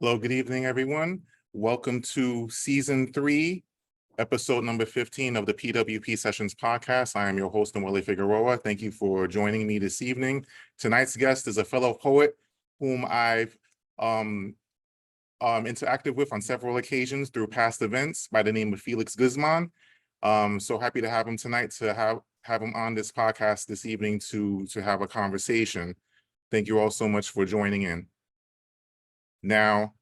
Hello, good evening, everyone. Welcome to season 3, episode number 15 of the P.W.P Sessions podcast. I am your host, Noelle Figueroa. Thank you for joining me this evening. Tonight's guest is a fellow poet whom I've interacted with on several occasions through past events by the name of Felix Guzman. So happy to have him tonight, to have him on this podcast this evening to have a conversation. Thank you all so much for joining in. Now,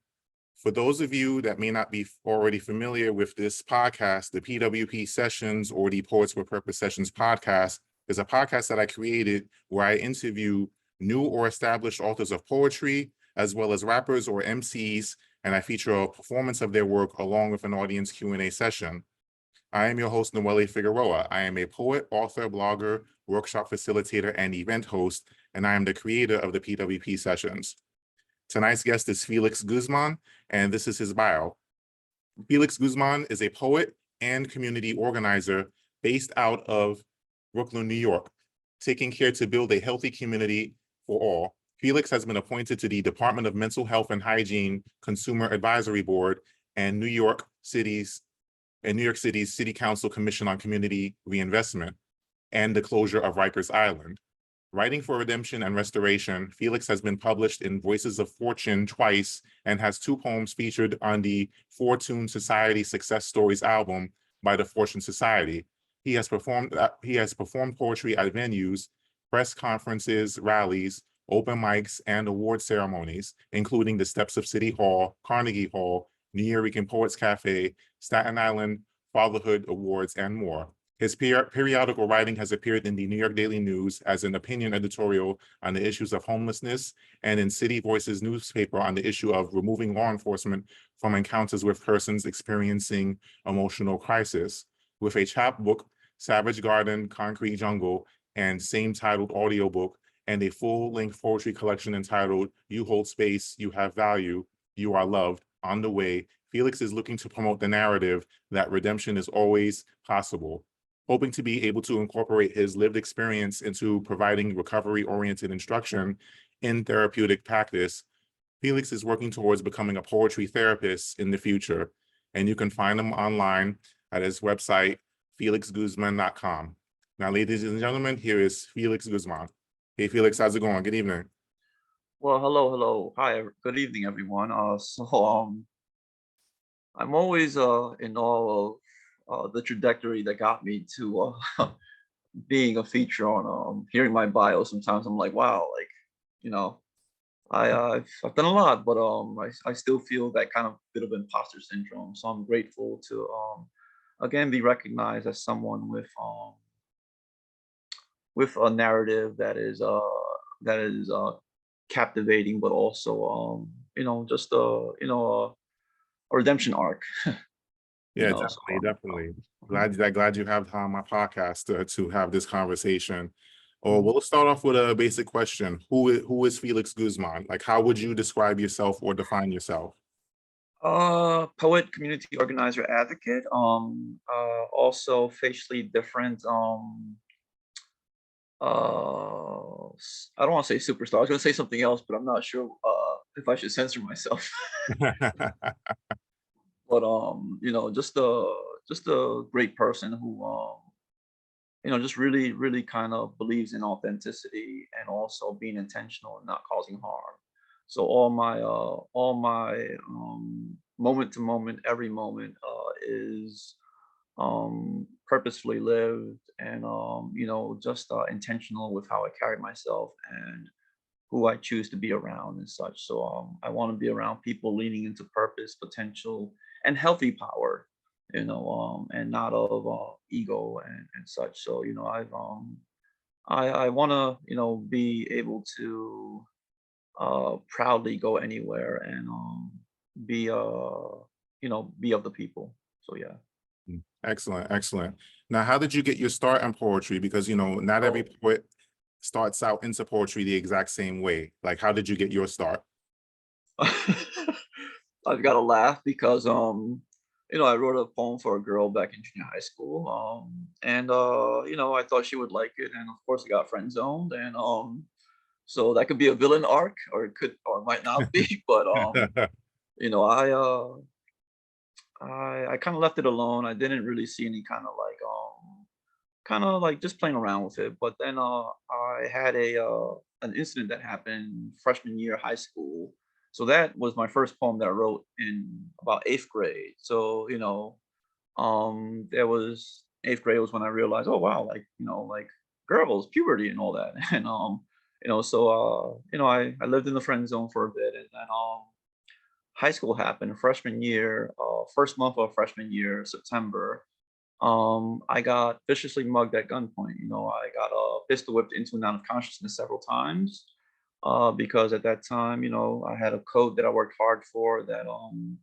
for those of you that may not be already familiar with this podcast, the P.W.P Sessions, or the Poets with Purpose Sessions podcast, is a podcast that I created where I interview new or established authors of poetry, as well as rappers or MCs, and I feature a performance of their work along with an audience Q&A session. I am your host, Noelle Figueroa. I am a poet, author, blogger, workshop facilitator, and event host, and I am the creator of the P.W.P Sessions. Tonight's guest is Felix Guzman, and this is his bio. Felix Guzman is a poet and community organizer based out of Brooklyn, New York, taking care to build a healthy community for all. Felix has been appointed to the Department of Mental Health and Hygiene Consumer Advisory Board and New York City's City Council Commission on Community Reinvestment and the closure of Rikers Island. Writing for redemption and restoration, Felix has been published in Voices of Fortune twice and has 2 poems featured on the Fortune Society Success Stories album by the Fortune Society. He has performed poetry at venues, press conferences, rallies, open mics, and award ceremonies, including the steps of City Hall, Carnegie Hall, New York Poets Cafe, Staten Island Fatherhood Awards, and more. His periodical writing has appeared in the New York Daily News as an opinion editorial on the issues of homelessness, and in City Voices newspaper on the issue of removing law enforcement from encounters with persons experiencing emotional crisis. With a chapbook, Savage Garden, Concrete Jungle, and same-titled audiobook, and a full-length poetry collection entitled You Hold Space, You Have Value, You Are Loved, on the way, Felix is looking to promote the narrative that redemption is always possible. Hoping to be able to incorporate his lived experience into providing recovery-oriented instruction in therapeutic practice, Felix is working towards becoming a poetry therapist in the future, and you can find him online at his website, felixguzman.com. Now, ladies and gentlemen, here is Felix Guzman. Hey, Felix, how's it going? Good evening. Well, hello. Hi, good evening, everyone. I'm always in awe of the trajectory that got me to being a feature on hearing my bio. Sometimes I'm like, wow, like, you know, I've done a lot, but I still feel that kind of bit of imposter syndrome. So I'm grateful to again be recognized as someone with a narrative that is captivating, but also just a redemption arc. Yeah, So definitely. Glad you have on my podcast to have this conversation. Or Mhm. we'll start off with a basic question. Who is Felix Guzman? Like, how would you describe yourself or define yourself? Poet, community organizer, advocate. Also facially different. I don't want to say superstar. I was gonna say something else, but I'm not sure if I should censor myself. But just a great person who just really kind of believes in authenticity and also being intentional and not causing harm. So all my moment to moment, every moment is purposefully lived and just intentional with how I carry myself and who I choose to be around and such. So I want to be around people leaning into purpose, potential, and healthy power, and not of ego and such. So I want to be able to proudly go anywhere and be be of the people. So yeah. Excellent, excellent. Now, how did you get your start in poetry? Because, not every Oh. poet starts out into poetry the exact same way. Like, how did you get your start? I've got to laugh because I wrote a poem for a girl back in junior high school, and I thought she would like it, and of course it got friend zoned, and so that could be a villain arc, or it might not be, but you know, I kind of left it alone. I didn't really see any kind of like just playing around with it. But then I had a an incident that happened freshman year of high school. So that was my first poem that I wrote in about eighth grade. So there was eighth grade was when I realized, oh wow, like like girls, puberty, and all that. And I lived in the friend zone for a bit, and then high school happened, freshman year, first month of freshman year, September. I got viciously mugged at gunpoint. I got pistol whipped into and out of consciousness several times. Because at that time, I had a code that I worked hard for that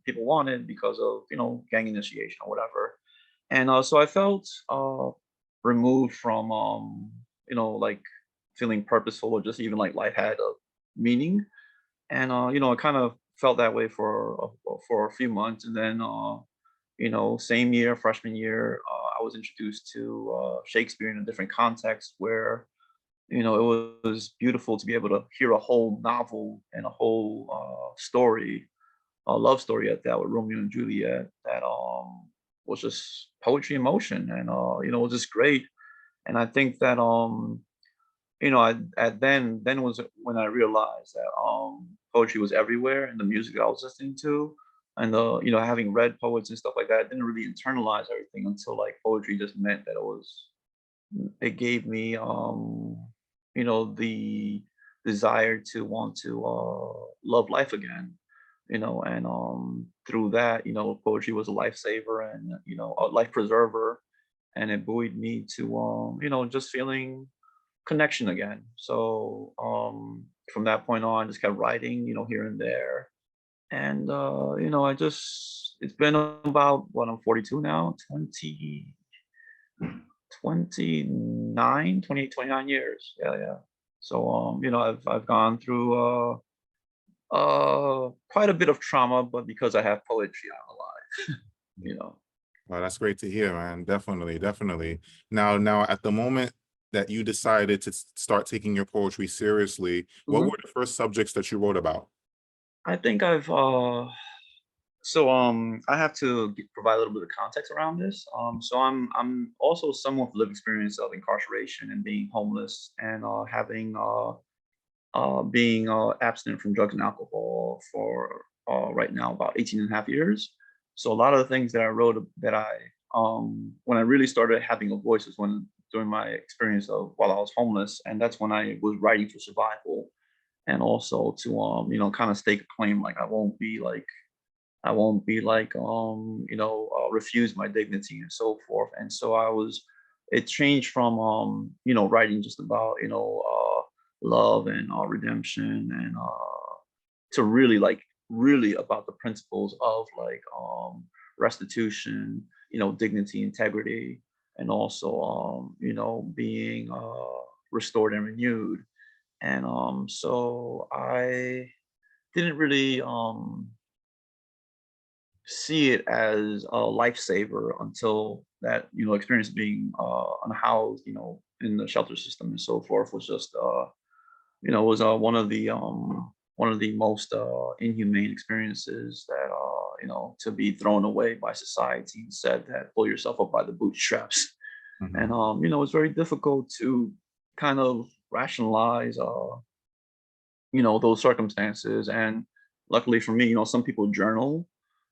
people wanted because of gang initiation or whatever. And so I felt removed from like feeling purposeful or just even like life had a meaning. And I kind of felt that way for a few months, and then same year, freshman year, I was introduced to Shakespeare in a different context where it was beautiful to be able to hear a whole novel and a whole story, a love story at that with Romeo and Juliet that was just poetry in motion, and it was just great. And I think that I at then was when I realized that poetry was everywhere in the music that I was listening to. And having read poets and stuff like that, I didn't really internalize everything until like poetry just meant that it gave me the desire to want to love life again. And through that, poetry was a lifesaver and a life preserver, and it buoyed me to just feeling connection again. So from that point on, I just kept writing, here and there. And it's been about what, I'm 42 now, 29 years. Yeah, yeah. So I've gone through quite a bit of trauma, but because I have poetry, I'm alive. you know. Well, that's great to hear, man. Definitely, definitely. Now, at the moment that you decided to start taking your poetry seriously, what Mhm. were the first subjects that you wrote about? I think I've I have to provide a little bit of context around this. So I'm also someone with lived experience of incarceration and being homeless and having being abstinent from drugs and alcohol for right now about 18 and a half years. So a lot of the things that I wrote that I when I really started having a voice was when during my experience of while I was homeless, and that's when I was writing for survival and also to kind of stake a claim like I won't be refuse my dignity and so forth. And so it changed from, writing just about, love and redemption and to really really about the principles of restitution, dignity, integrity, and also, being restored and renewed. And so I didn't really, see it as a lifesaver until that experience being unhoused in the shelter system and so forth was just was one of the most inhumane experiences that to be thrown away by society and said that pull yourself up by the bootstraps. And Mhm. it's very difficult to kind of rationalize those circumstances. And luckily for me, some people journal.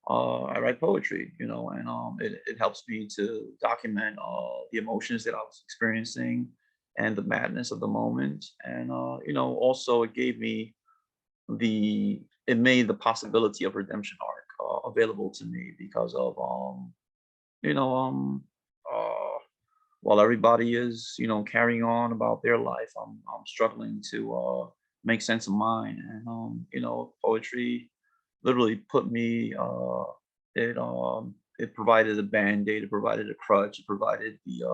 I write poetry, and it helps me to document the emotions that I was experiencing and the madness of the moment. And also it made the possibility of redemption arc available to me because of you know uh while everybody is carrying on about their life, I'm struggling to make sense of mine. And poetry literally put me it provided a band-aid, it provided a crutch, it provided the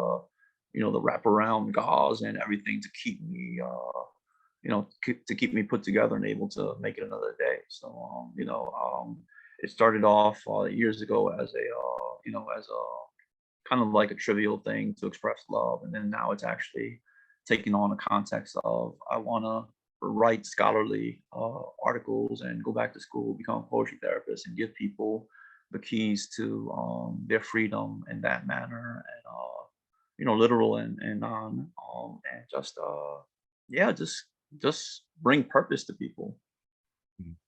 wraparound gauze and everything to keep me to keep me put together and able to make it another day. So it started off years ago as a as a kind of like a trivial thing to express love, and then now it's actually taking on a context of I want to write scholarly articles and go back to school, become a poetry therapist, and give people the keys to their freedom in that manner, and literal and non, and just yeah, just bring purpose to people.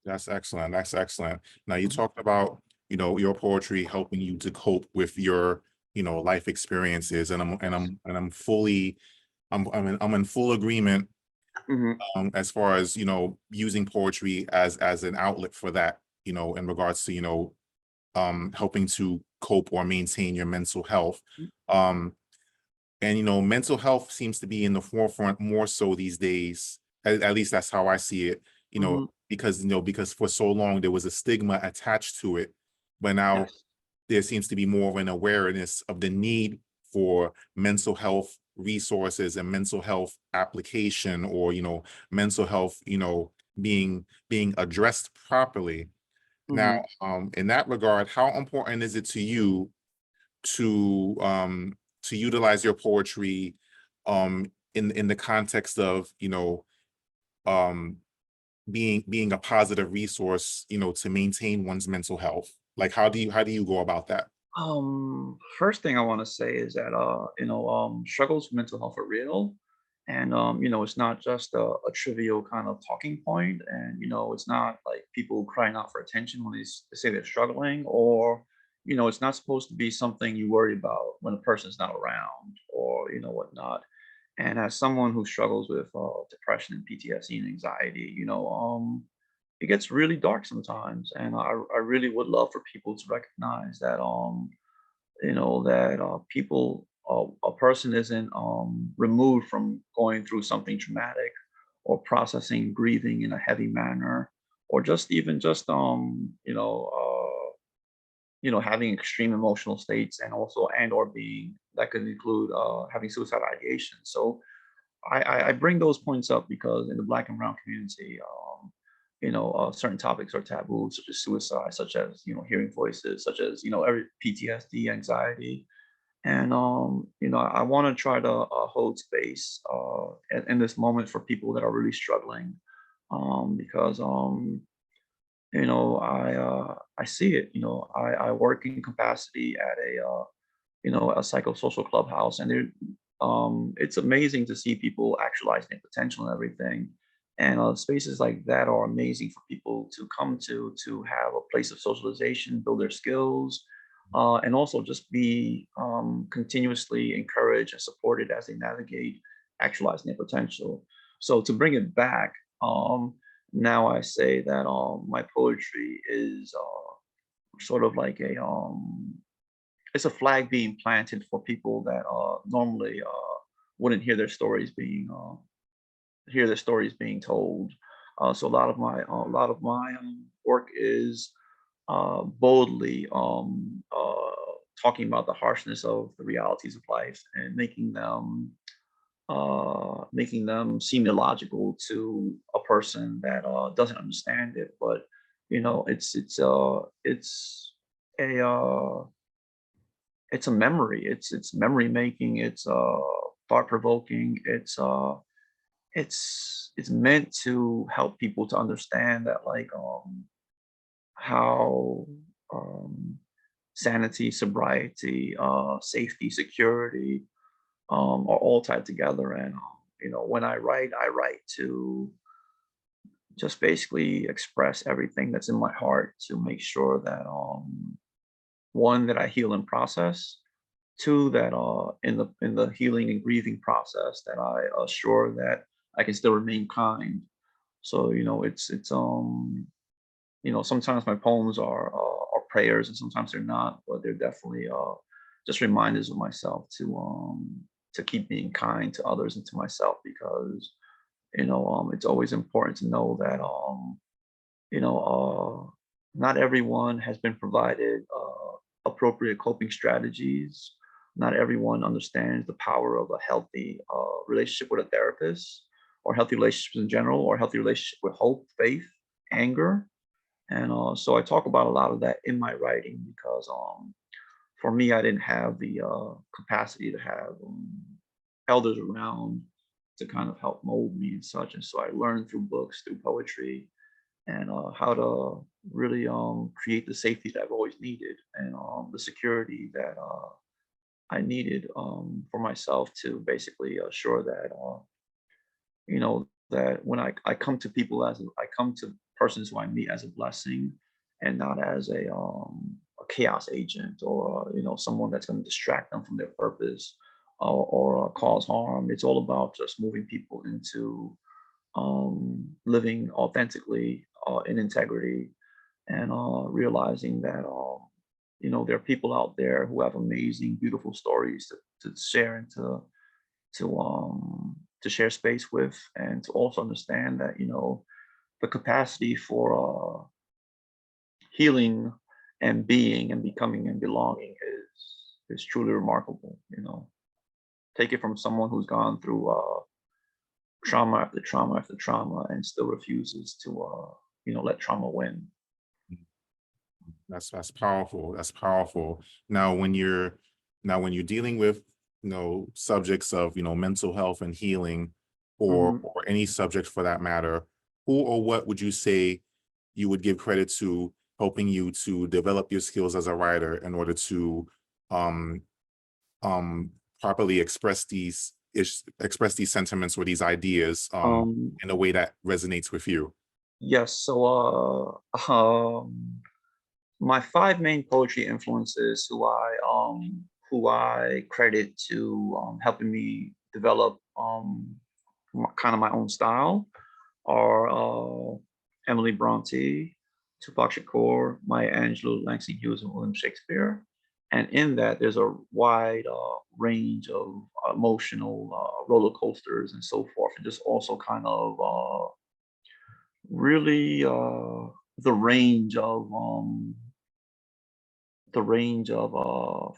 That's excellent. That's excellent. Now you Mhm. talked about, your poetry helping you to cope with your, life experiences, and Yes. I'm fully, I'm in full agreement, Mhm. as far as, using poetry as an outlet for that, in regards to, helping to cope or maintain your mental health. Um, and mental health seems to be in the forefront more so these days. At least that's how I see it. Mhm. Because for so long there was a stigma attached to it, but now Yes. there seems to be more of an awareness of the need for mental health resources and mental health application, or mental health, being addressed properly. Now, Mhm. in that regard, how important is it to you to utilize your poetry in the context of, um being a positive resource, to maintain one's mental health? Like, how do you go about that? First thing I want to say is that struggles with mental health are real, and it's not just a trivial kind of talking point, and it's not like people crying out for attention when they say they're struggling, or it's not supposed to be something you worry about when a person's not around, or whatnot. And as someone who struggles with depression and PTSD and anxiety, it gets really dark sometimes, and I really would love for people to recognize that people a person isn't removed from going through something traumatic, or processing grieving in a heavy manner, or just even just having extreme emotional states, and also and or being that could include having suicide ideation. So I bring those points up because in the Black and Brown community, certain topics are taboo, such as suicide, such as hearing voices, such as every PTSD, anxiety, and I want to try to hold space in this moment for people that are really struggling, because I see it. I work in capacity at a psychosocial clubhouse, and it's amazing to see people actualize their potential and everything. And spaces like that are amazing for people to come to have a place of socialization, build their skills, and also just be continuously encouraged and supported as they navigate actualizing their potential. So to bring it back, now I say that my poetry is sort of like it's a flag being planted for people that normally wouldn't hear their stories being told. So a lot of my work is boldly talking about the harshness of the realities of life, and making them seem illogical to a person that doesn't understand it. But a it's a memory. It's memory making. It's thought provoking. It's meant to help people to understand that, like, how um sanity, sobriety, safety, security are all tied together. And when I write to just basically express everything that's in my heart, to make sure that one, that I heal and process. Two, that in the healing and grieving process, that I assure that I can still remain kind. So sometimes my poems are prayers, and sometimes they're not, but they're definitely just reminders of myself to keep being kind to others and to myself, because it's always important to know that you know, not everyone has been provided appropriate coping strategies. Not everyone understands the power of a healthy relationship with a therapist, or healthy relationships in general, or healthy relationship with hope, faith, anger. And so I talk about a lot of that in my writing, because for me, I didn't have the capacity to have elders around to kind of help mold me and such. And so I learned through books, through poetry, and how to really create the safety that I've always needed, and the security that I needed for myself to basically assure that that when I come to people I come to persons who I meet as a blessing, and not as a chaos agent, or someone that's going to distract them from their purpose, or cause harm. It's all about just moving people into living authentically, in integrity, and realizing that there are people out there who have amazing, beautiful stories to share, and to share space with, and to also understand that the capacity for healing and being and becoming and belonging is truly remarkable. Take it from someone who's gone through trauma after trauma after trauma, and still refuses to let trauma win. That's powerful. That's powerful. Now, when you're dealing with subjects of mental health and healing, or Mhm. or any subject for that matter, who or what would you say you would give credit to helping you to develop your skills as a writer in order to um um properly express these sentiments or these ideas Um, in a way that resonates with you? yes. So, my five main poetry influences, who I credit to helping me develop kind of my own style, are Emily Bronte, Tupac Shakur, Maya Angelou, Langston Hughes, and William Shakespeare. And in that, there's a wide range of emotional roller coasters and so forth, and just also kind of really the range of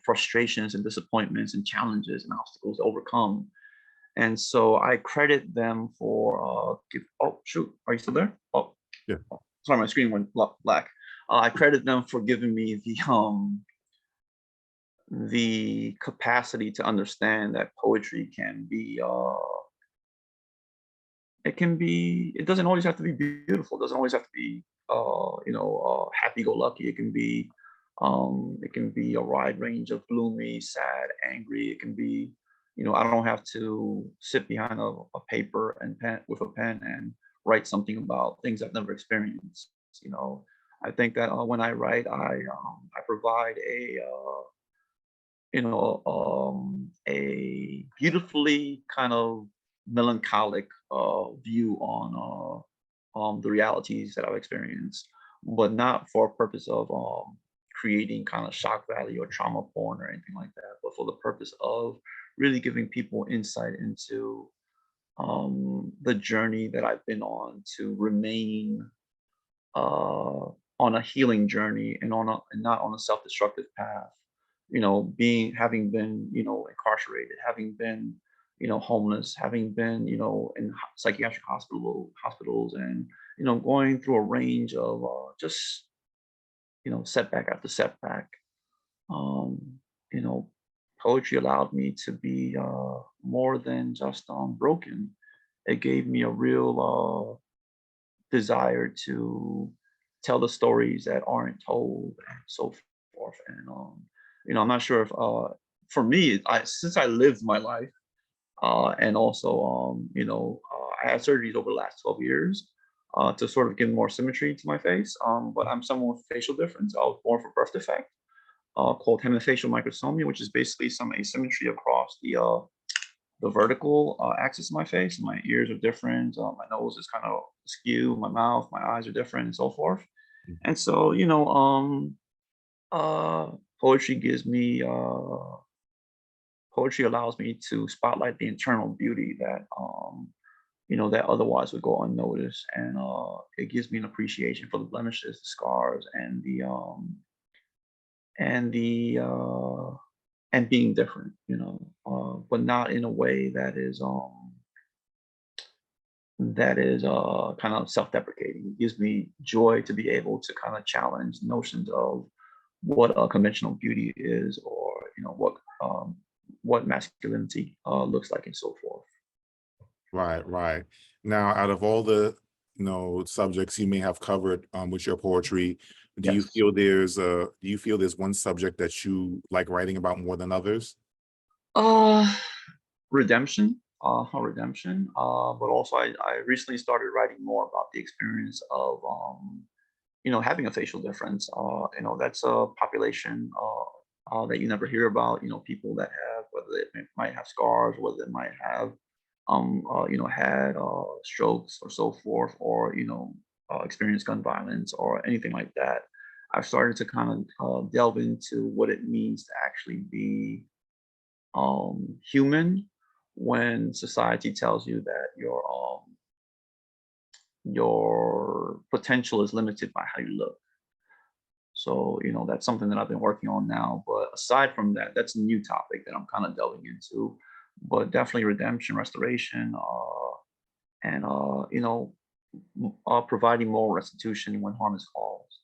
frustrations and disappointments and challenges and obstacles to overcome. And so I credit them for oh shoot, are you still there? Oh, Yeah. sorry, my screen went black. I credit them for giving me the capacity to understand that poetry can be it doesn't always have to be beautiful. It doesn't always have to be happy go lucky. It can be a wide range of gloomy, sad, angry. It can be, I don't have to sit behind a paper and pen with a pen and write something about things I've never experienced. you know I think that when I write, I provide a beautifully kind of melancholic view on the realities that I've experienced, but not for a purpose of creating kind of shock value or trauma porn or anything like that, but for the purpose of really giving people insight into the journey that I've been on to remain on a healing journey, and not on a self-destructive path. Having been incarcerated, having been homeless, having been in psychiatric hospitals, and going through a range of just setback after setback. um you know Poetry allowed me to be more than just broken. It gave me a real desire to tell the stories that aren't told, and so forth. And I'm not sure if for me, since I lived my life, and also I had surgeries over the last 12 years to sort of give more symmetry to my face. But I'm someone with facial difference. I was born with birth defect called hemifacial microsomia, which is basically some asymmetry across the vertical axis of my face. My ears are different. My nose is kind of askew. My mouth, my eyes are different, and so forth. And so, uh, poetry gives me, poetry allows me to spotlight the internal beauty that otherwise would go unnoticed. And it gives me an appreciation for the blemishes, the scars, and the and being different, but not in a way that is kind of self-deprecating. It gives me joy to be able to kind of challenge notions of what conventional beauty is, or what masculinity looks like, and so forth. Right, right. Now, out of all the, subjects you may have covered with your poetry, Yes. do you feel there's one subject that you like writing about more than others? Uh, redemption. But also I recently started writing more about the experience of having a facial difference. That's a population that you never hear about. People that have, whether might have scars, whether they might have had strokes or so forth, or experienced gun violence or anything like that. I've started to kind of delve into what it means to actually be human when society tells you that your potential is limited by how you look. So, that's something that I've been working on now. But aside from that, that's a new topic that I'm kind of delving into. But definitely redemption, restoration, and providing moral restitution when harm is caused.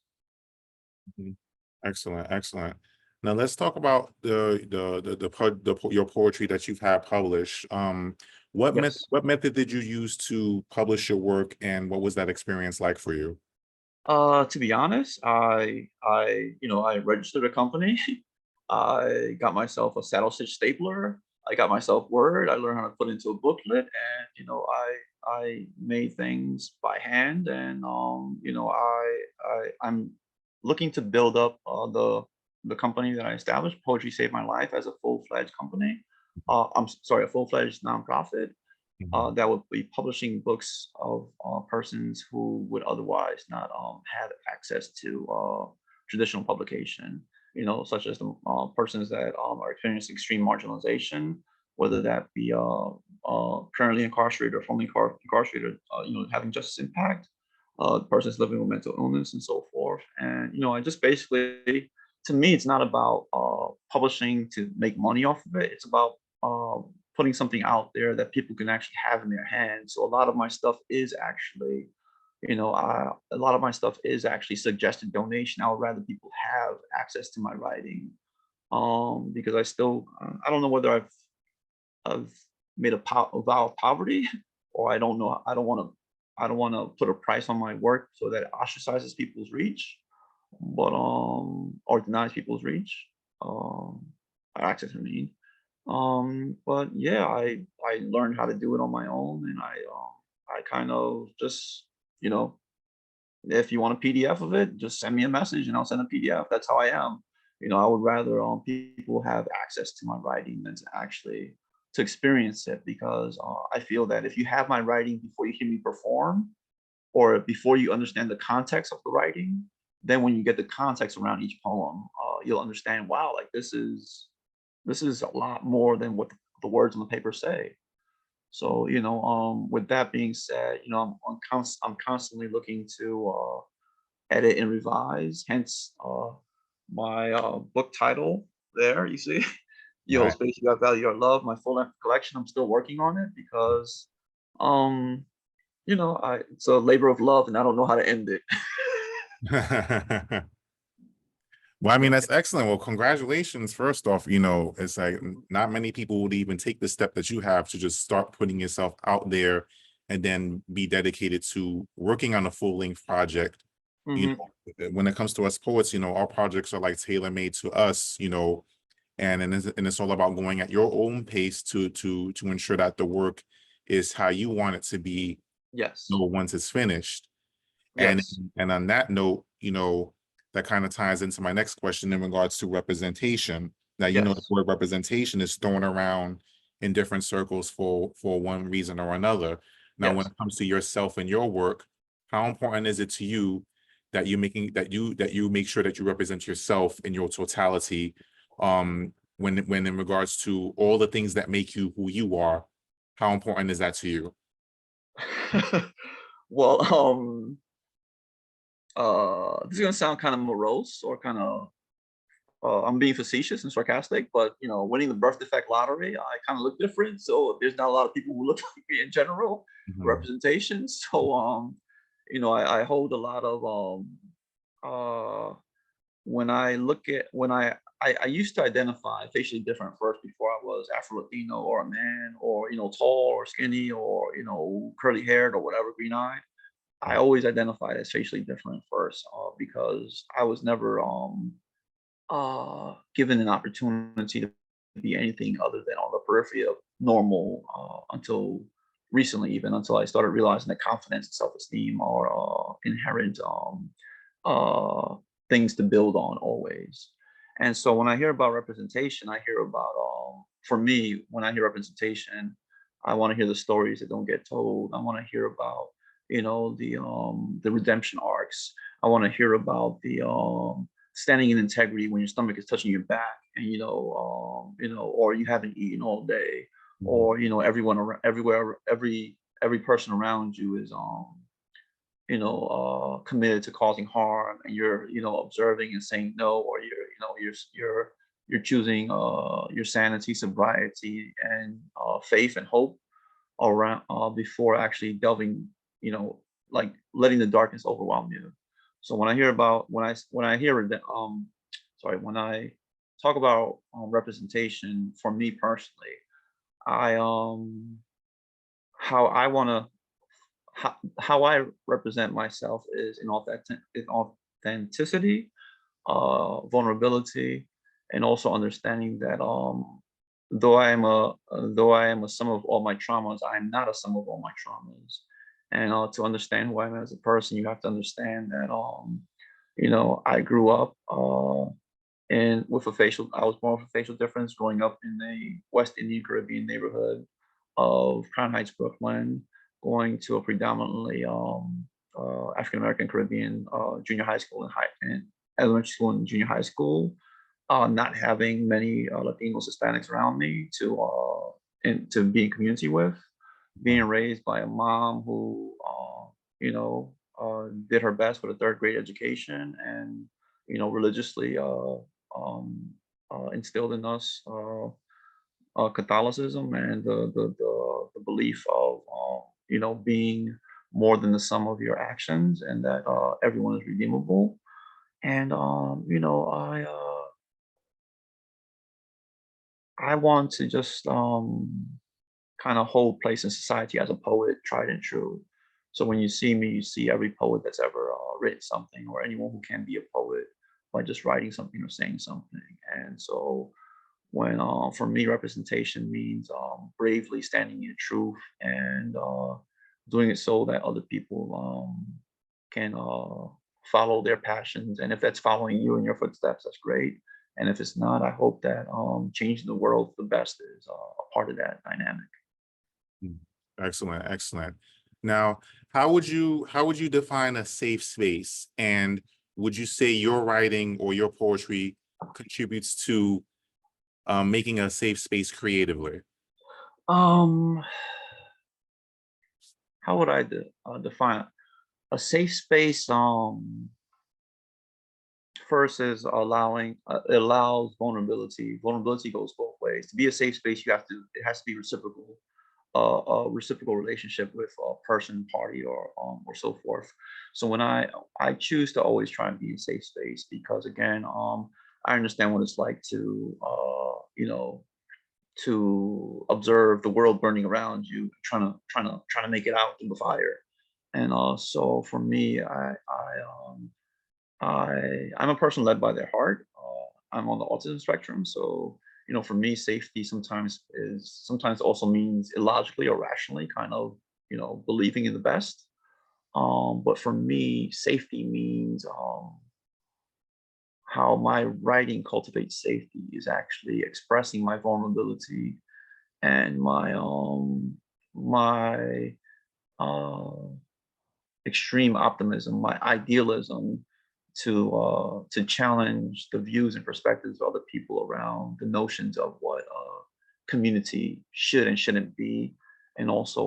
Mhm. Excellent, excellent. Now let's talk about your poetry that you've had published. Yes. What method did you use to publish your work, and what was that experience like for you? To be honest, I registered a company. I got myself a saddle stitch stapler. I got myself Word. I learned how to put into a booklet, and I made things by hand, and I'm looking to build up the company that I established. Poetry Saved My Life as a full fledged company. Sorry, a full fledged nonprofit Mhm. that would be publishing books of persons who would otherwise not have access to traditional publication, such as the persons that are experiencing extreme marginalization, whether that be currently incarcerated or formerly incarcerated, having justice impact, persons living with mental illness and so forth. And, I just basically, to me, it's not about publishing to make money off of it. It's about putting something out there that people can actually have in their hands. So a lot of my stuff is actually, a lot of my stuff is actually suggested donation. I would rather people have access to my writing, because I don't know whether I've made a vow of poverty, or I don't know. I don't want to put a price on my work so that it ostracizes people's reach, but or denies people's reach, um, or access. I mean, but yeah, I learned how to do it on my own, and I kind of just, you know, if you want a PDF of it, just send me a message and I'll send a PDF. That's how I am. I would rather people have access to my writing than to actually to experience it, because I feel that if you have my writing before you hear me perform, or before you understand the context of the writing, then when you get the context around each poem, you'll understand, wow, like this is a lot more than what the words on the paper say. So, with that being said, I'm constantly looking to edit and revise. Hence, my book title there. You see, Yo, Right. Space, You Got Value, Your Love. My full length collection. I'm still working on it because, um, it's a labor of love, and I don't know how to end it. Well, I mean, that's excellent. Well, congratulations. First off, it's like not many people would even take the step that you have to just start putting yourself out there and then be dedicated to working on a full-length project. You Hmm. when it comes to us poets, our projects are like tailor-made to us, and it's all about going at your own pace to ensure that the work is how you want it to be, Yes. once it's finished. And Yes. and on that note, that kind of ties into my next question in regards to representation. Now, the Yes. word representation is thrown around in different circles for one reason or another. Now, when Yes. it comes to yourself and your work, how important is it to you that you make sure that you represent yourself in your totality, when in regards to all the things that make you who you are, how important is that to you? Well, this is gonna sound kind of morose or kind of I'm being facetious and sarcastic, but winning the birth defect lottery, I kind of look different. So there's not a lot of people who look like me in general Mhm. representation. So I hold a lot of uh when I look at when I used to identify facially different first before I was Afro Latino or a man or tall or skinny or curly haired or whatever, green eyed. I always identified as facially different first because I was never given an opportunity to be anything other than on the periphery of normal until recently, even until I started realizing that confidence and self-esteem are inherent uh, things to build on always. And so when I hear about representation, I hear about, for me, when I hear representation, I want to hear the stories that don't get told. I want to hear about, the redemption arcs. I want to hear about the standing in integrity when your stomach is touching your back, and or you haven't eaten all day, Mhm. or everyone around, everywhere, every person around you is committed to causing harm, and you're observing and saying no, or you're choosing your sanity, sobriety, and faith and hope around before actually delving, like letting the darkness overwhelm you. So when I hear about when I hear that sorry, when I talk about representation for me personally, I how I want to how I represent myself is in authenticity, vulnerability, and also understanding that though I am a sum of all my traumas, I am not a sum of all my traumas. And to understand who I am as a person, you have to understand that I grew up and with a facial I was born with a facial difference growing up in a West Indian Caribbean neighborhood of Crown Heights, Brooklyn, going to a predominantly African American Caribbean junior high school and elementary school and junior high school, not having many Latinos, Hispanics around me to be in community with, being raised by a mom who did her best with a third grade education and religiously instilled in us Catholicism and the belief of being more than the sum of your actions, and that everyone is redeemable. And I want to just kind of hold place in society as a poet, tried and true. So when you see me, you see every poet that's ever written something, or anyone who can be a poet by just writing something or saying something. And so when for me, representation means bravely standing in truth and doing it so that other people can follow their passions. And if that's following you in your footsteps, that's great. And if it's not, I hope that changing the world for the best is a part of that dynamic. Mm. Excellent, excellent. Now, how would you define a safe space? And would you say your writing or your poetry contributes to making a safe space creatively? Um, how would I define a safe space? First is allowing it allows vulnerability. Vulnerability goes both ways. To be a safe space, it has to be reciprocal, a reciprocal relationship with a person, party, or so forth. So when I choose to always try and be in safe space because again, I understand what it's like to to observe the world burning around you, trying to make it out through the fire. And so for me, I'm a person led by their heart. I'm on the autism spectrum, so for me, safety sometimes also means illogically or rationally, kind of believing in the best. But for me, safety means how my writing cultivates safety is actually expressing my vulnerability and my uh, extreme optimism, my idealism to challenge the views and perspectives of other people around the notions of what community should and shouldn't be, and also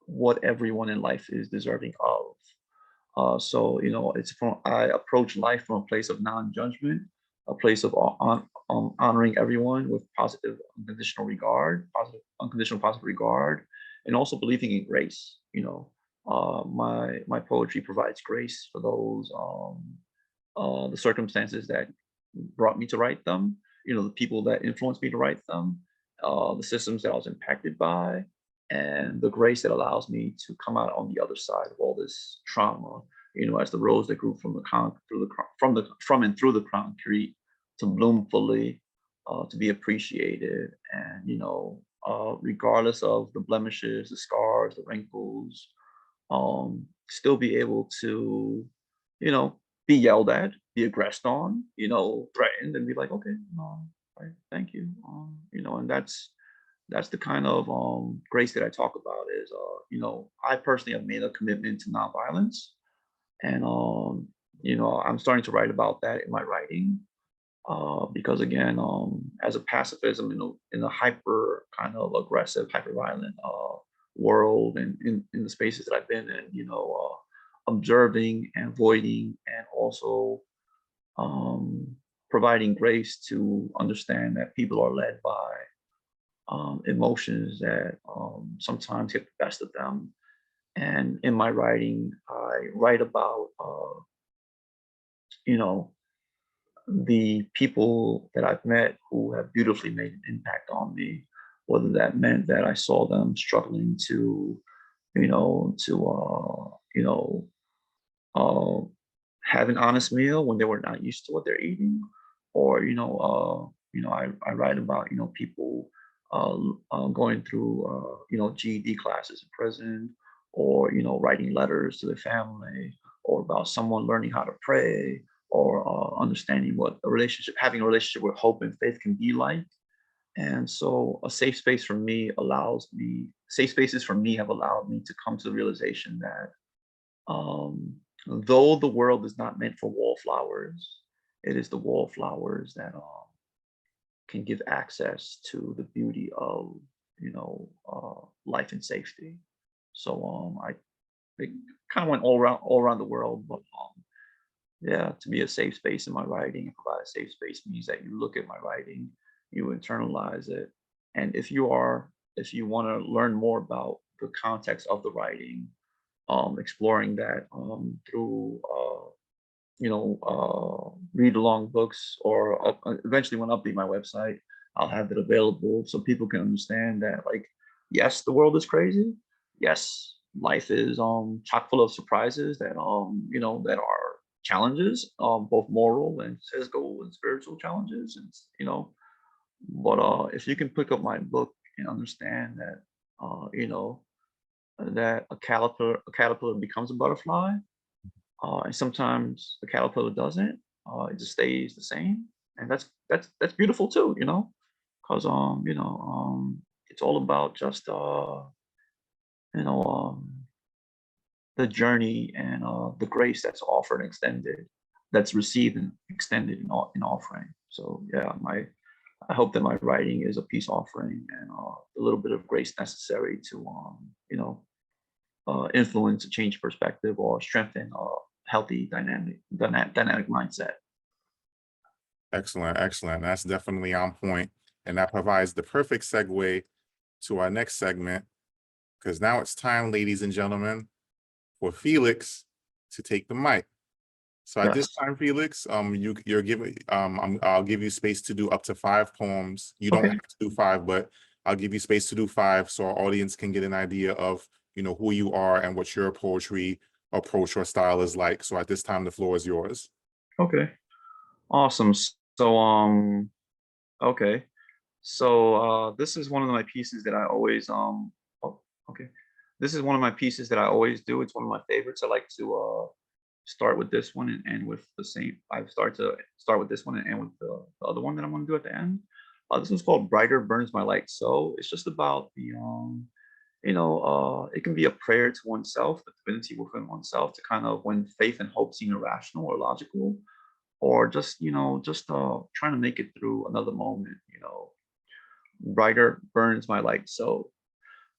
what everyone in life is deserving of. So it's from I approach life from a place of non-judgment, a place of honoring everyone with positive unconditional positive regard, and also believing in grace. My poetry provides grace for those the circumstances that brought me to write them, the people that influenced me to write them, the systems that I was impacted by, and the grace that allows me to come out on the other side of all this trauma, as the rose that grew from the from and through the concrete to bloom fully, to be appreciated, and regardless of the blemishes, the scars, the wrinkles, still be able to, you know, be yelled at, be aggressed on, threatened, and be like, okay, right, thank you, and that's the kind of grace that I talk about. Is I personally have made a commitment to nonviolence, and I'm starting to write about that in my writing, because again, as a pacifism in a hyper kind of aggressive, hyper violent world, and in the spaces that I've been in, observing and avoiding, and also providing grace to understand that people are led by emotions that sometimes get the best of them. And in my writing, I write about, you know, the people that I've met who have beautifully made an impact on me, whether that meant that I saw them struggling to, uh, have an honest meal when they were not used to what they're eating, or I write about people going through GED classes in prison, or writing letters to their family, or about someone learning how to pray, or understanding what having a relationship with hope and faith can be like. And so a safe spaces for me have allowed me to come to the realization that, though the world is not meant for wallflowers, it is the wallflowers that can give access to the beauty of life and safety. So I it kind of went all around the world, but yeah, to be a safe space in my writing and provide a safe space means that you look at my writing, you internalize it, and if you want to learn more about the context of the writing, exploring that through read along books, or eventually when I update my website, I'll have it available so people can understand that, like, yes, the world is crazy. Yes, life is chock full of surprises that that are challenges, both moral and physical and spiritual challenges, and but if you can pick up my book and understand that that a caterpillar becomes a butterfly, and sometimes the caterpillar doesn't. It just stays the same, and that's beautiful too. Because it's all about just you know the journey, and the grace that's offered and extended, that's received and extended in offering. So yeah, I hope that my writing is a peace offering, and a little bit of grace necessary to influence a change perspective, or strengthen a healthy dynamic mindset. Excellent, excellent. That's definitely on point. And that provides the perfect segue to our next segment, because now it's time, ladies and gentlemen, for Felix to take the mic. So at this Yes. time, Felix, you're giving, I'll give you space to do up to 5 poems. You don't Okay. have to do 5, but I'll give you space to do 5 so our audience can get an idea of, who you are and what your poetry approach or style is like. So at this time, the floor is yours. Okay. Awesome. So okay. So this is one of my pieces that I always oh, okay. This is one of my pieces that I always do. It's one of my favorites. I like to start with this one and end with the same. I start with this one and end with the other one that I'm going to do at the end. This one's called "Brighter Burns My Light." So it's just about the it can be a prayer to oneself, the divinity within oneself, to kind of, when faith and hope seem irrational or logical, or just trying to make it through another moment. Brighter burns my light. So,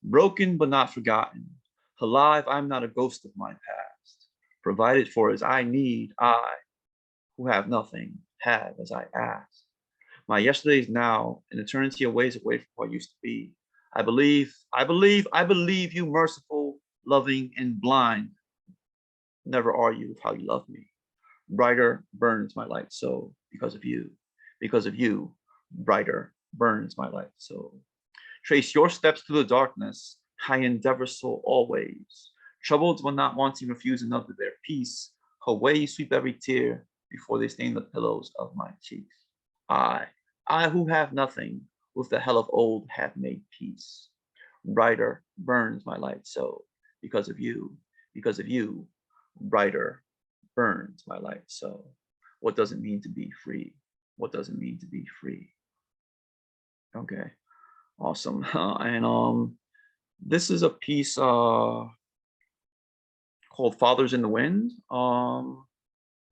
broken but not forgotten, alive, I'm not a ghost of my past. Provided for as I need, I, who have nothing, have as I ask. My yesterdays now, an eternity a ways away from what used to be. I believe you, merciful, loving, and blind. Never are you with how you love me. brighter burns my light. So because of you, brighter burns my light. So trace your steps through the darkness. I endeavor so always. Troubled when not wanting, refuse another their peace. Away sweep every tear before they stain the pillows of my cheeks. I, I who have nothing, with the hell of old have made peace. Brighter burns my light. So because of you, brighter burns my light. So what does it mean to be free? What does it mean to be free? Okay, awesome. And this is a piece called Fathers in the Wind.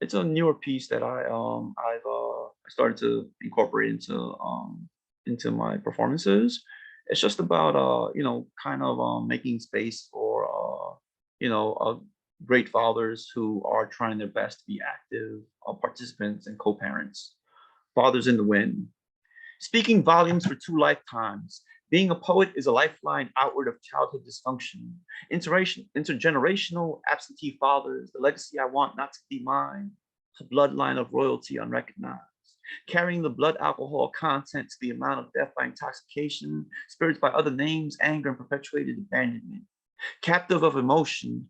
It's a newer piece that I started to incorporate into my performances. It's just about kind of making space for great fathers who are trying their best to be active participants and co-parents. Fathers in the Wind. Speaking volumes for 2 lifetimes, being a poet is a lifeline outward of childhood dysfunction. Intergenerational absentee fathers, the legacy I want not to be mine, a bloodline of royalty unrecognized. Carrying the blood alcohol content to the amount of death by intoxication, spirits by other names, anger, and perpetuated abandonment. Captive of emotion,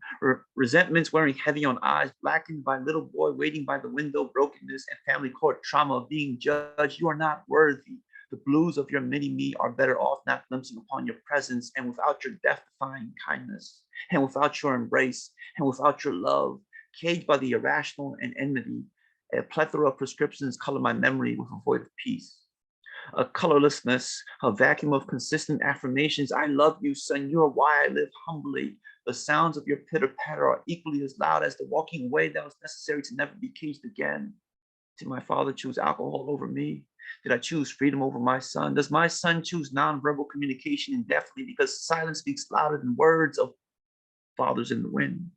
resentments wearing heavy on eyes, blackened by little boy waiting by the window, brokenness and family court trauma of being judged. You are not worthy. The blues of your mini-me are better off not glimpsing upon your presence, and without your death-defying kindness, and without your embrace, and without your love, caged by the irrational and enmity, a plethora of prescriptions color my memory with a void of peace. A colorlessness, a vacuum of consistent affirmations. I love you, son. You are why I live humbly. The sounds of your pitter-patter are equally as loud as the walking away that was necessary to never be caged again. Did my father choose alcohol over me? Did I choose freedom over my son? Does my son choose nonverbal communication indefinitely because silence speaks louder than words of fathers in the wind?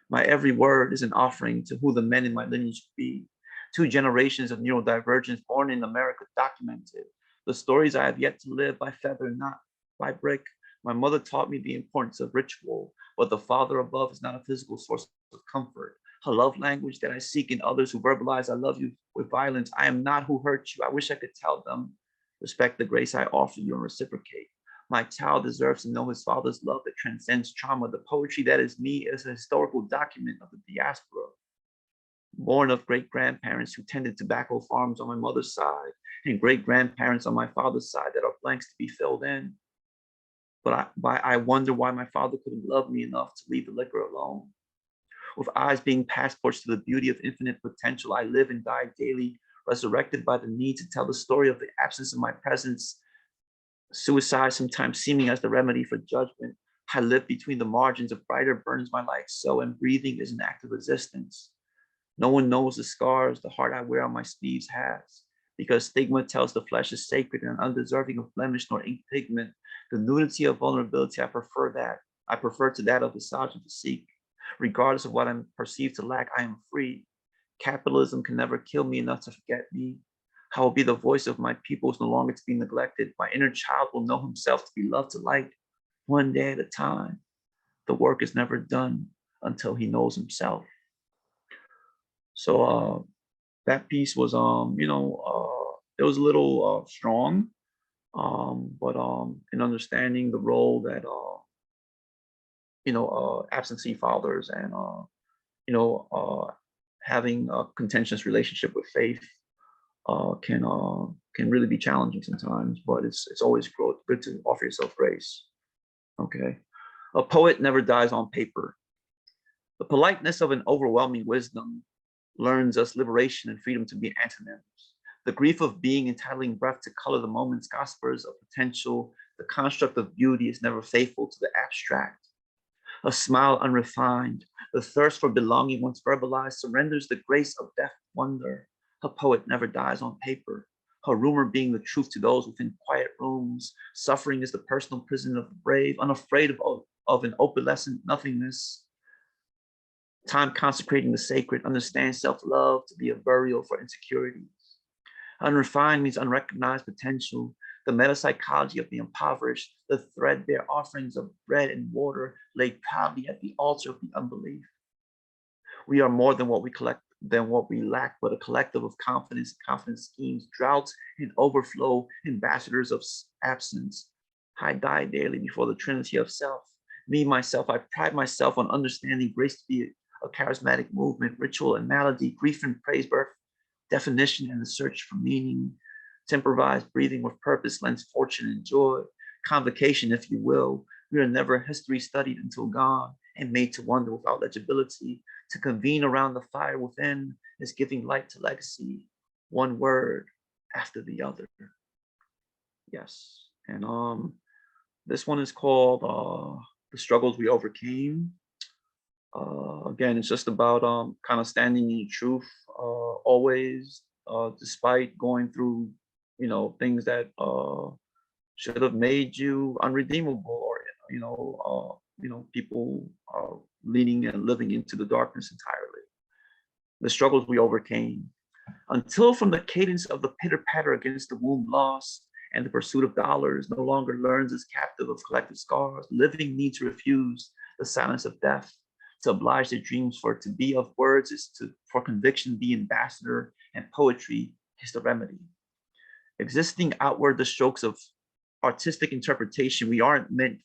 My every word is an offering to who the men in my lineage be. 2 generations of neurodivergence born in America documented. The stories I have yet to live by feather, not by brick. My mother taught me the importance of ritual, but the Father above is not a physical source of comfort. A love language that I seek in others who verbalize I love you with violence. I am not who hurt you. I wish I could tell them. Respect the grace I offer you and reciprocate. My child deserves to know his father's love that transcends trauma. The poetry that is me is a historical document of the diaspora. Born of great-grandparents who tended tobacco farms on my mother's side and great-grandparents on my father's side that are blanks to be filled in. But I wonder why my father couldn't love me enough to leave the liquor alone. With eyes being passports to the beauty of infinite potential, I live and die daily, resurrected by the need to tell the story of the absence of my presence. Suicide sometimes seeming as the remedy for judgment. I live between the margins of brighter burns my life so, and breathing is an act of resistance. No one knows the scars the heart I wear on my sleeves has, because stigma tells the flesh is sacred and undeserving of blemish nor ink pigment. The nudity of vulnerability, I prefer to that of visage and physique. Regardless of what I'm perceived to lack, I am free. Capitalism can never kill me enough to forget me. I will be the voice of my peoples, no longer to be neglected. My inner child will know himself to be loved to light, one day at a time. The work is never done until he knows himself. So that piece was, it was a little strong, but in understanding the role that, absentee fathers and, having a contentious relationship with faith can really be challenging sometimes, but it's always good to offer yourself grace. Okay. A poet never dies on paper. The politeness of an overwhelming wisdom learns us liberation and freedom to be antonyms. The grief of being entitling breath to color the moment's gospels of potential. The construct of beauty is never faithful to the abstract. A smile unrefined, the thirst for belonging once verbalized surrenders the grace of deaf wonder. A poet never dies on paper. A rumor being the truth to those within quiet rooms. Suffering is the personal prison of the brave, unafraid of an opalescent nothingness. Time consecrating the sacred, understand self-love to be a burial for insecurities. Unrefined means unrecognized potential, the metapsychology of the impoverished, the threadbare offerings of bread and water laid proudly at the altar of the unbelief. We are more than what we collect than what we lack, but a collective of confidence schemes, droughts and overflow, ambassadors of absence. I die daily before the trinity of self. Me, myself, I pride myself on understanding grace to be a charismatic movement, ritual and malady, grief and praise, birth, definition and the search for meaning, temporized breathing with purpose lends fortune and joy, convocation, if you will. We are never history studied until gone and made to wonder without legibility. To convene around the fire within is giving light to legacy, one word after the other. Yes, and this one is called The Struggles We Overcame. Again, it's just about kind of standing in the truth always, despite going through, things that should have made you unredeemable, or people leading and living into the darkness entirely. The struggles we overcame, until from the cadence of the pitter patter against the womb lost and the pursuit of dollars no longer learns as captive of collective scars, living needs refuse the silence of death. To oblige their dreams for it to be of words is to for conviction be ambassador, and poetry is the remedy. Existing outward the strokes of artistic interpretation we aren't meant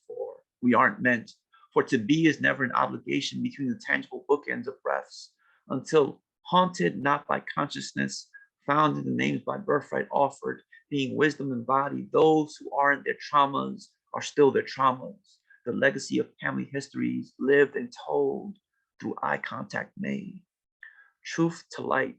for to be is never an obligation between the tangible bookends of breaths, until haunted not by consciousness, found in the names by birthright offered, being wisdom embodied, those who aren't their traumas are still their traumas. The legacy of family histories lived and told through eye contact made. Truth to light,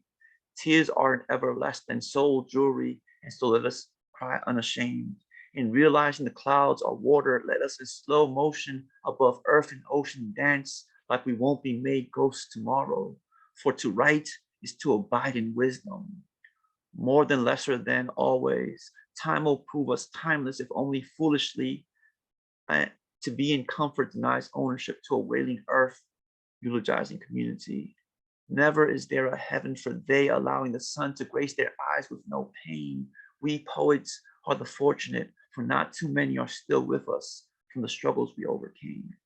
tears aren't ever less than soul jewelry, and so let us cry unashamed. In realizing the clouds are water, let us in slow motion above earth and ocean dance like we won't be made ghosts tomorrow. For to write is to abide in wisdom. More than lesser than always, time will prove us timeless if only foolishly. To be in comfort denies ownership to a wailing earth, eulogizing community. Never is there a heaven for they, allowing the sun to grace their eyes with no pain. We poets are the fortunate, for not too many are still with us from the struggles we overcame.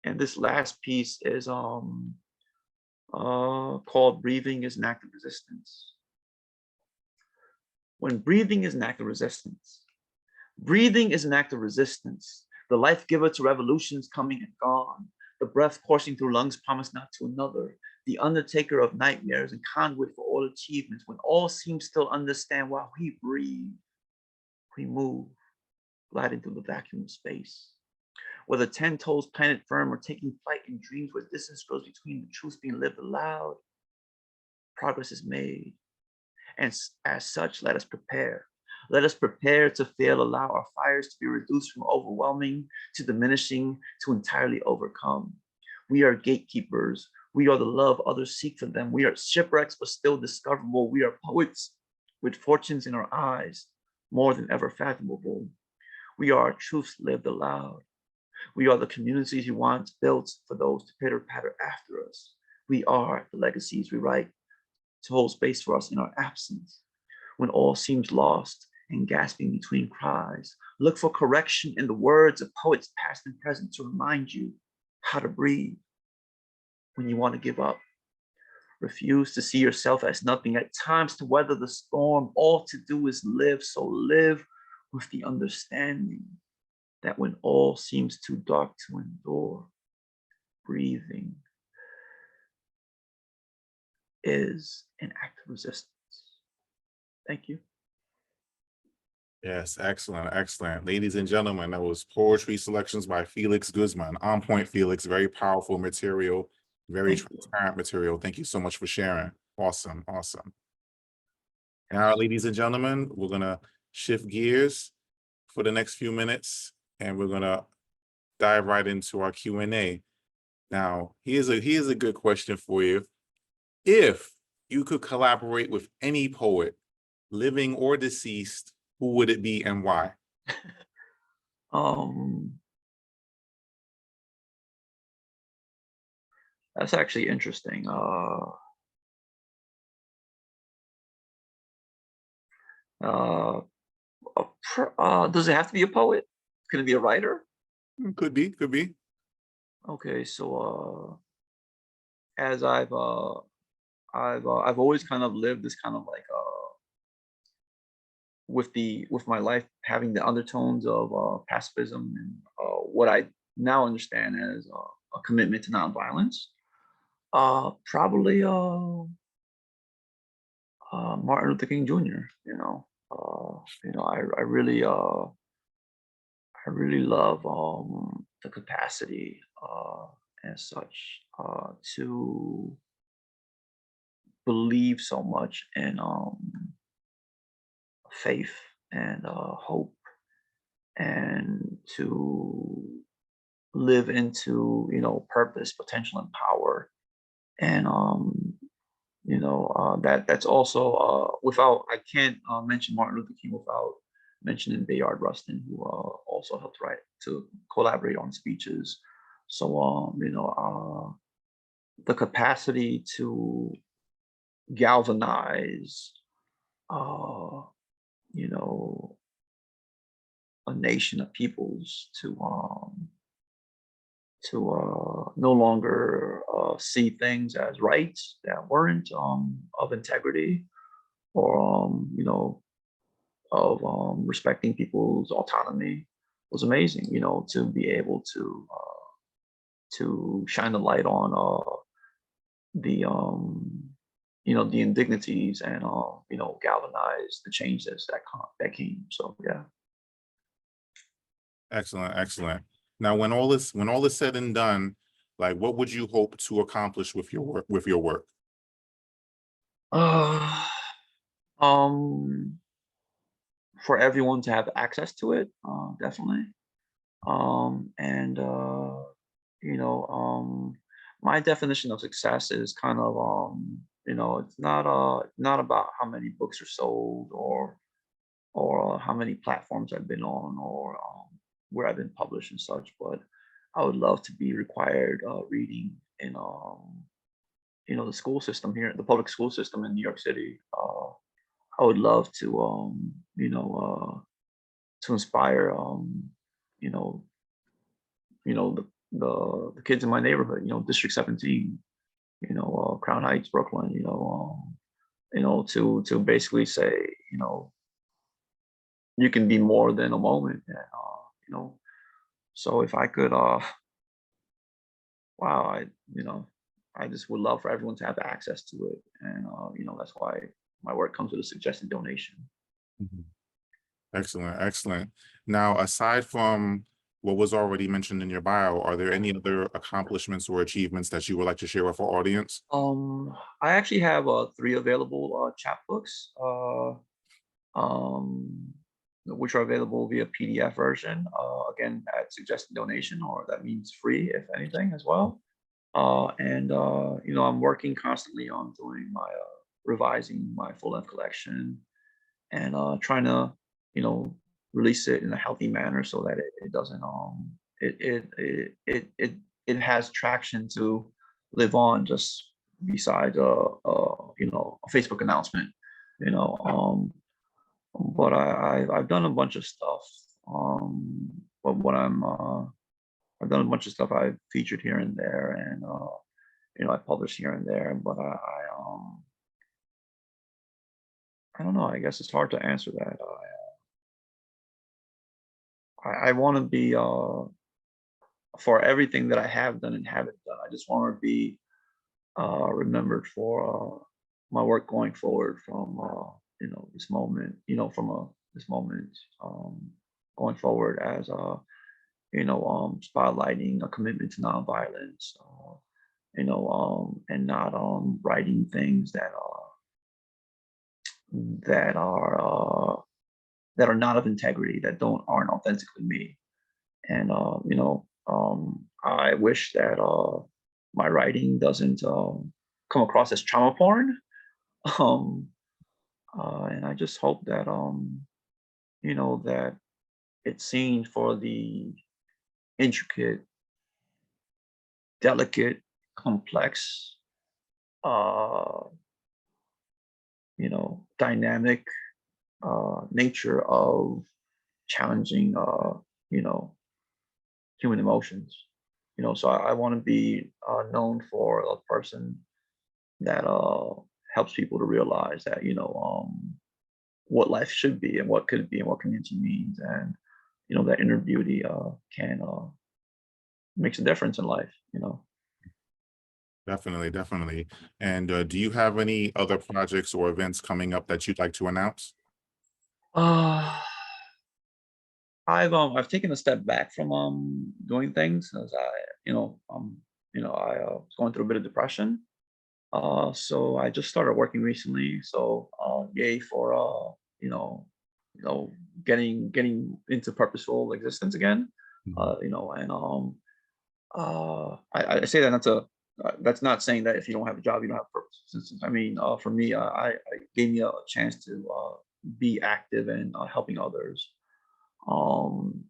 And this last piece is called Breathing is an Act of Resistance. When breathing is an act of resistance, breathing is an act of resistance, the life giver to revolutions coming and gone, the breath coursing through lungs promised not to another, the undertaker of nightmares and conduit for all achievements. When all seems still understand while we breathe, we move, gliding through the vacuum of space. Whether 10 toes planted firm or taking flight in dreams where distance grows between the truths being lived aloud, progress is made. And as such, let us prepare. Let us prepare to fail, allow our fires to be reduced from overwhelming to diminishing to entirely overcome. We are gatekeepers. We are the love others seek for them. We are shipwrecks, but still discoverable. We are poets with fortunes in our eyes, more than ever fathomable. We are truths lived aloud. We are the communities we once built for those to pitter patter after us. We are the legacies we write to hold space for us in our absence. When all seems lost and gasping between cries, look for correction in the words of poets past and present to remind you how to breathe. When you want to give up, refuse to see yourself as nothing. At times to weather the storm, all to do is live. So live with the understanding that when all seems too dark to endure, breathing is an act of resistance. Thank you. Yes, excellent, excellent. Ladies and gentlemen, that was poetry selections by Felix Guzman. On point, Felix. Very powerful material, very transparent material. Thank you so much for sharing. Awesome, awesome. Now, ladies and gentlemen, we're gonna shift gears for the next few minutes, and we're gonna dive right into our Q&A. Now, here's a good question for you. If you could collaborate with any poet, living or deceased, who would it be and why? That's actually interesting. Does it have to be a poet? Can it be a writer? Could be, could be. Okay, so as I've I've always kind of lived this kind of like with my life having the undertones of pacifism and what I now understand as a commitment to nonviolence. Probably Martin Luther King Jr. I really love the capacity and such to believe so much in faith and hope, and to live into purpose, potential, and power. And that's also without I can't mention Martin Luther King without mentioning Bayard Rustin, who also helped write to collaborate on speeches. So the capacity to galvanize uh, you know a nation of peoples to no longer see things as rights that weren't of integrity, or of respecting people's autonomy, was amazing. To be able to shine the light on the the indignities, and galvanize the changes that came. So yeah. Excellent, excellent. Now, when all is said and done, like, what would you hope to accomplish with your work? Uh, um, for everyone to have access to it, definitely. And my definition of success is kind of it's not about how many books are sold, or how many platforms I've been on, or where I've been published and such. But I would love to be required reading in the school system here, the public school system in New York City. I would love to inspire you know the kids in my neighborhood, District 17, Crown Heights, Brooklyn, to basically say, you know, you can be more than a moment, and so if I could, wow, I just would love for everyone to have access to it, and that's why my work comes with a suggested donation. Mhm. Excellent, excellent. Now, aside from what was already mentioned in your bio, are there any other accomplishments or achievements that you would like to share with our audience? I actually have three available chapbooks, um, which are available via PDF version. Again, at suggested donation, or that means free, if anything, as well. And I'm working constantly on doing my revising my full length collection, and trying to you know release it in a healthy manner, so that it doesn't it has traction to live on, just besides a Facebook announcement. you know um but I've done a bunch of stuff. But what I've done a bunch of stuff. I've featured here and there, and I published here and there. But I don't know. I guess it's hard to answer that. I want to be for everything that I have done and haven't done. I just want to be remembered for my work going forward from this moment. This moment going forward, as spotlighting a commitment to nonviolence. And not writing things that are uh, that are not of integrity, that don't aren't authentically me. And I wish that my writing doesn't come across as trauma porn. Um, and I just hope that that it's seen for the intricate, delicate, complex, uh, dynamic nature of challenging, you know, human emotions. So I want to be known for a person that helps people to realize that, what life should be and what could be and what community means, and that inner beauty can makes a difference in life. Definitely, definitely. And do you have any other projects or events coming up that you'd like to announce? uh I've taken a step back from doing things, as I was going through a bit of depression. So I just started working recently. So yay for you know, you know, getting into purposeful existence again. Mhm. And I say that not to that's not saying that if you don't have a job you don't have purpose. I mean, for me, I gave me a chance to be active and helping others. And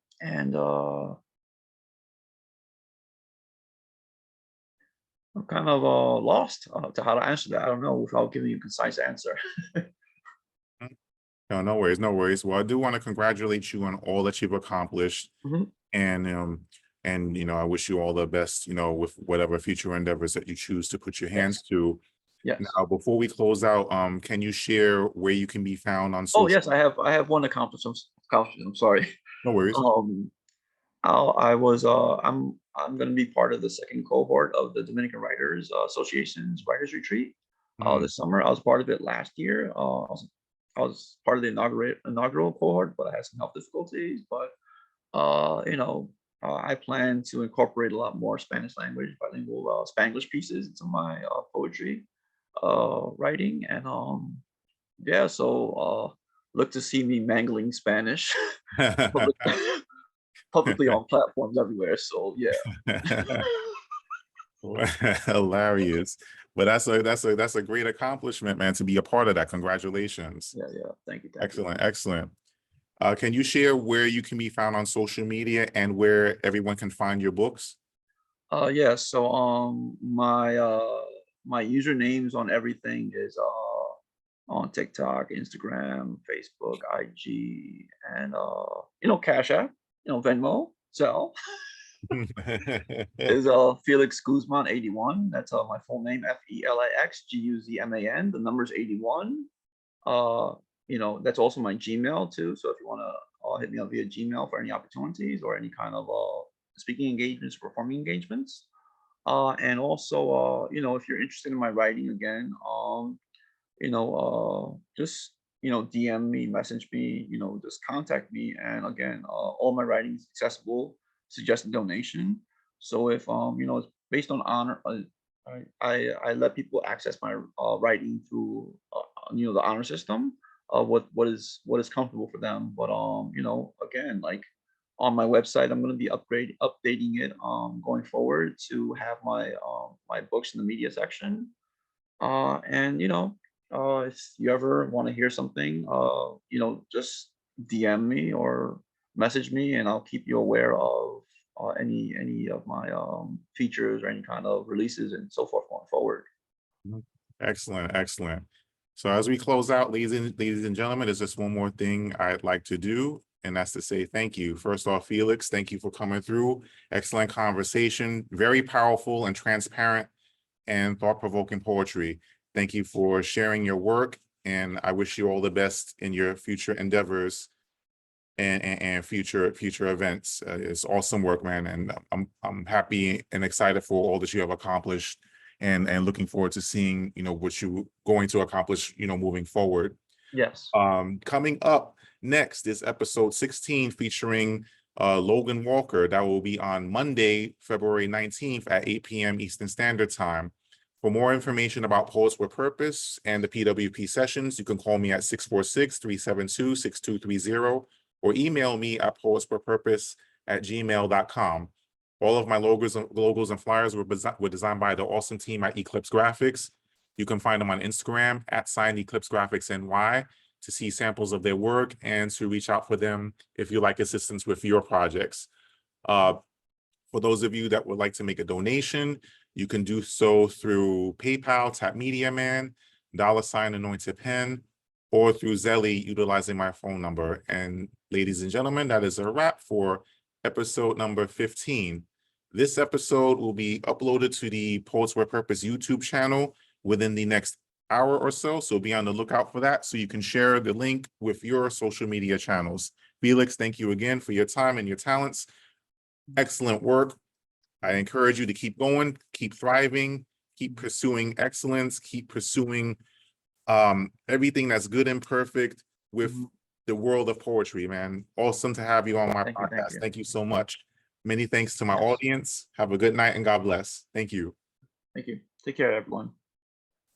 I'm kind of lost to how to answer that. I don't know without giving you a concise answer. No, no worries, no worries. Well, I do want to congratulate you on all that you've accomplished, Mhm. and I wish you all the best, with whatever future endeavors that you choose to put your Yes. hands to. Yes. Now, before we close out, can you share where you can be found on Oh, social? yes, I have one accomplishment, I'm sorry. No worries. Um, I'm gonna be part of the second cohort of the Dominican Writers Association's Writers Retreat Mm, this summer. I was part of it last year. I was part of the inaugural cohort, but I had some health difficulties. But I plan to incorporate a lot more Spanish language, bilingual Spanglish pieces into my poetry writing, and yeah, so look to see me mangling Spanish public, publicly on platforms everywhere. So yeah. Hilarious. But that's a great accomplishment, man, to be a part of that. Congratulations. Yeah, yeah. Thank you, thank you. Excellent, excellent. Can you share where you can be found on social media and where everyone can find your books? Yeah, so my usernames on everything is on TikTok, Instagram, Facebook, IG, and Cash App, Venmo, Zelle is Felix Guzman 81. That's my full name, Felix Guzman. The number's 81. Uh, that's also my Gmail too. So if you want to hit me up via Gmail for any opportunities or any kind of speaking engagements, performing engagements. And also, if you're interested in my writing again, just DM me, message me, just contact me. And again, all my writing is accessible, suggested donation. So if it's based on honor, I let people access my writing through the honor system. What is comfortable for them. But again, like on my website, I'm going to be updating it going forward to have my books in the media section. And if you ever want to hear something, just DM me or message me, and I'll keep you aware of any of my features or any kind of releases and so forth going forward. Mhm. Excellent, excellent. So as we close out, ladies and gentlemen, there's just one more thing I'd like to do, and that's to say thank you. First off, Felix, thank you for coming through. Excellent conversation, very powerful and transparent and thought-provoking poetry. Thank you for sharing your work, and I wish you all the best in your future endeavors and future events. It's awesome work, man, and I'm happy and excited for all that you have accomplished, and looking forward to seeing what you going to accomplish moving forward. Yes. Coming up next is episode 16 featuring Logan Walker. That will be on Monday, February 19th at 8 p.m. Eastern Standard Time. For more information about Poets with Purpose and the P.W.P sessions, you can call me at 646-372-6230 or email me at poetswithpurpose@gmail.com. All of my logos and flyers were designed by the awesome team at Eclipse Graphics. You can find them on Instagram at @Eclipse Graphics NY to see samples of their work and to reach out for them if you like assistance with your projects. For those of you that would like to make a donation, you can do so through PayPal, Tap Media Man, $Anointed Pen, or through Zelly utilizing my phone number. And ladies and gentlemen, that is a wrap for episode number 15. This episode will be uploaded to the Poets with Purpose YouTube channel within the next hour or so. So be on the lookout for that so you can share the link with your social media channels. Felix, thank you again for your time and your talents. Excellent work. I encourage you to keep going, keep thriving, keep pursuing excellence, keep pursuing everything that's good and perfect with the world of poetry, man. Awesome to have you on my Thank podcast. you. Thank you so much. Many thanks to my Yes. audience. Have a good night and God bless. Thank you. Thank you. Take care, everyone.